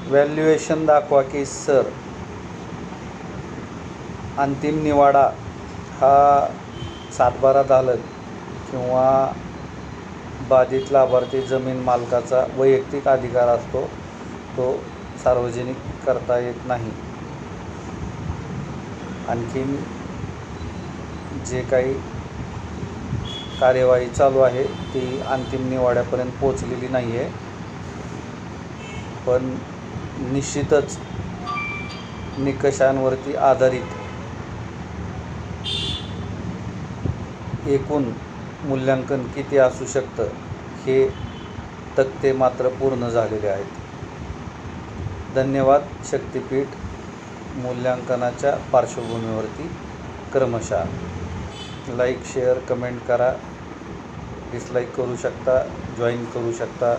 Valuation दाखवा की sir. अंतिम निवाडा हा सातबारा दालन किंवा बाधित लाभार्थी जमीन मालकाचा वैयक्तिक अधिकार असतो, तो सार्वजनिक करता येत नाही. आणखीन जे काही कार्यवाही चालू आहे ती अंतिम निवाड्यापर्यंत पोचलेली नाही आहे, पण निश्चितच निकषांवरती आधारित एकूण मूल्यांकन किती असू शकतं हे तक्ते मात्र पूर्ण झालेले आहेत. धन्यवाद. शक्तिपीठ मूल्यांकनाच्या पार्श्वभूमीवरती क्रमशः लाईक, शेअर, कमेंट करा, डिसलाईक करू शकता, जॉईन करू शकता.